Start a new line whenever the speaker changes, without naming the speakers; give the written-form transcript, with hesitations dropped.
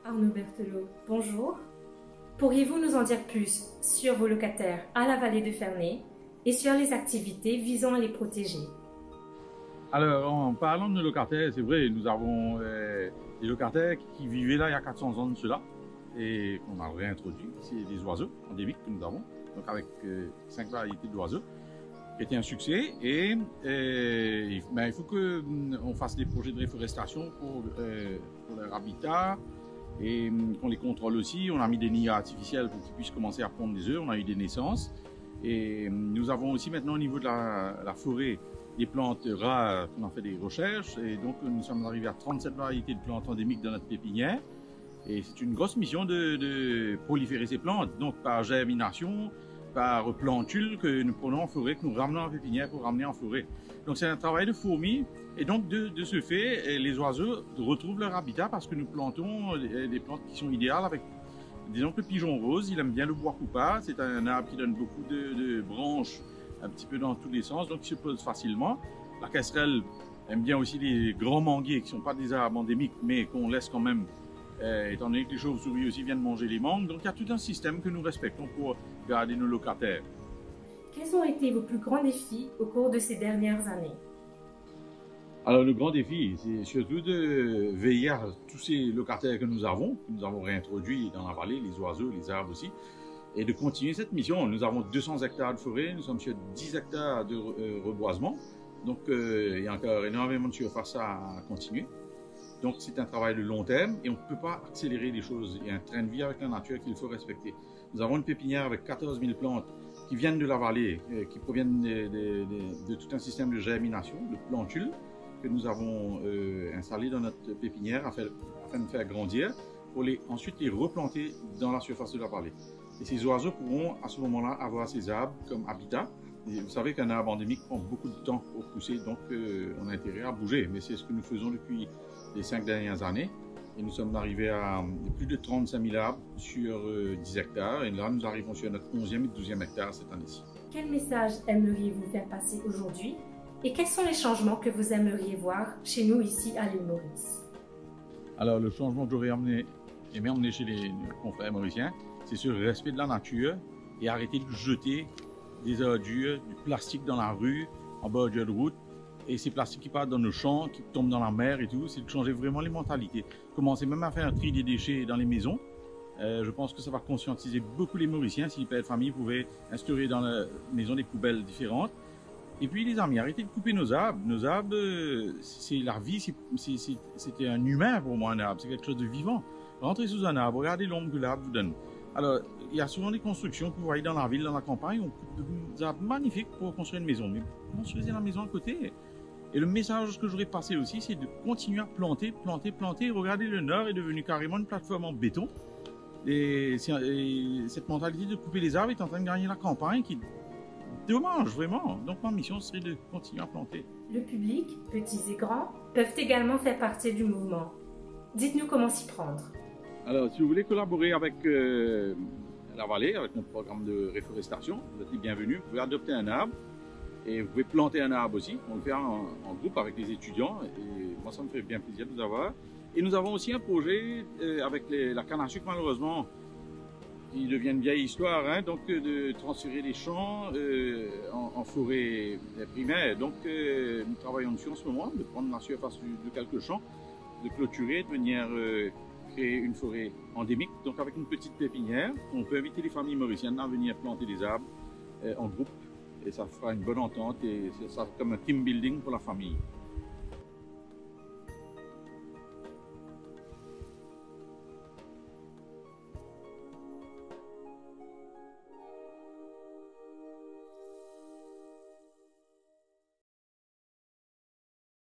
Arnaud Berthelot, bonjour. Pourriez-vous nous en dire plus sur vos locataires à la vallée de Ferney et sur les activités visant à les protéger?
Alors, en parlant de nos locataires, c'est vrai, nous avons des locataires qui vivaient là il y a 400 ans de cela et qu'on a réintroduit. C'est des oiseaux endémiques que nous avons, donc avec 5 variétés d'oiseaux, qui étaient un succès. Et il faut qu'on fasse des projets de réforestation pour leur habitat et qu'on les contrôle aussi. On a mis des nids artificiels pour qu'ils puissent commencer à pondre des œufs. On a eu des naissances. Et nous avons aussi maintenant au niveau de la forêt des plantes rares, on a fait des recherches et donc nous sommes arrivés à 37 variétés de plantes endémiques dans notre pépinière. Et c'est une grosse mission de proliférer ces plantes, donc par germination, par plantule que nous prenons en forêt, que nous ramenons en pépinière pour ramener en forêt. Donc c'est un travail de fourmi et donc de ce fait, les oiseaux retrouvent leur habitat parce que nous plantons des plantes qui sont idéales avec. Disons que le pigeon rose, il aime bien le bois coupable, c'est un arbre qui donne beaucoup de branches un petit peu dans tous les sens, donc il se pose facilement. La casserelle aime bien aussi les grands manguiers qui ne sont pas des arbres endémiques, mais qu'on laisse quand même, étant donné que les chauves-souris aussi viennent manger les mangues. Donc il y a tout un système que nous respectons pour garder nos locataires.
Quels ont été vos plus grands défis au cours de ces dernières années?
Alors le grand défi, c'est surtout de veiller à tous ces locataires que nous avons réintroduits dans la vallée, les oiseaux, les arbres aussi, et de continuer cette mission. Nous avons 200 hectares de forêt, nous sommes sur 10 hectares de reboisement, donc il y a encore énormément de surface à continuer. Donc c'est un travail de long terme et on ne peut pas accélérer les choses. Il y a un train de vie avec la nature qu'il faut respecter. Nous avons une pépinière avec 14 000 plantes qui viennent de la vallée, qui proviennent de tout un système de germination, de plantules, que nous avons installé dans notre pépinière afin de faire grandir, pour ensuite les replanter dans la surface de la vallée. Et ces oiseaux pourront à ce moment-là avoir ces arbres comme habitat. Et vous savez qu'un arbre endémique prend beaucoup de temps pour pousser, donc on a intérêt à bouger. Mais c'est ce que nous faisons depuis les 5 dernières années. Et nous sommes arrivés à plus de 35 000 arbres sur 10 hectares. Et là, nous arrivons sur notre 11e et 12e hectare cette année-ci.
Quel message aimeriez-vous faire passer aujourd'hui? Et quels sont les changements que vous aimeriez voir chez nous ici à l'île Maurice?
Alors le changement que j'aurais aimé emmener chez les confrères mauriciens, c'est sur le respect de la nature et arrêter de jeter des ordures, du plastique dans la rue, en bordure de route, et ces plastiques qui partent dans nos champs, qui tombent dans la mer et tout. C'est de changer vraiment les mentalités. Commencer même à faire un tri des déchets dans les maisons. Je pense que ça va conscientiser beaucoup les Mauriciens si les pères de famille pouvaient instaurer dans la maison des poubelles différentes. Et puis les amis, arrêtez de couper nos arbres. Nos arbres, c'est la vie, c'était un humain pour moi, un arbre, c'est quelque chose de vivant. Rentrez sous un arbre, regardez l'ombre que l'arbre vous donne. Alors, il y a souvent des constructions que vous voyez dans la ville, dans la campagne, on coupe des arbres magnifiques pour construire une maison. Mais construisez la maison à côté. Et le message que je voudrais passer aussi, c'est de continuer à planter, planter, planter. Regardez, le Nord est devenu carrément une plateforme en béton. Et cette mentalité de couper les arbres est en train de gagner la campagne qui dommage, vraiment. Donc ma mission serait de continuer à planter.
Le public, petits et grands, peuvent également faire partie du mouvement. Dites-nous comment s'y prendre.
Alors, si vous voulez collaborer avec la vallée, avec notre programme de réforestation, vous êtes les bienvenus. Vous pouvez adopter un arbre et vous pouvez planter un arbre aussi. On le fait en groupe avec les étudiants et moi, ça me fait bien plaisir de vous avoir. Et nous avons aussi un projet avec la canne à sucre, malheureusement, qui devient une vieille histoire, hein, donc de transférer les champs en forêt primaire. Donc nous travaillons dessus en ce moment, de prendre la surface de quelques champs, de clôturer, de venir créer une forêt endémique, donc avec une petite pépinière. On peut inviter les familles mauriciennes à venir planter des arbres en groupe et ça fera une bonne entente et ça sera comme un team building pour la famille.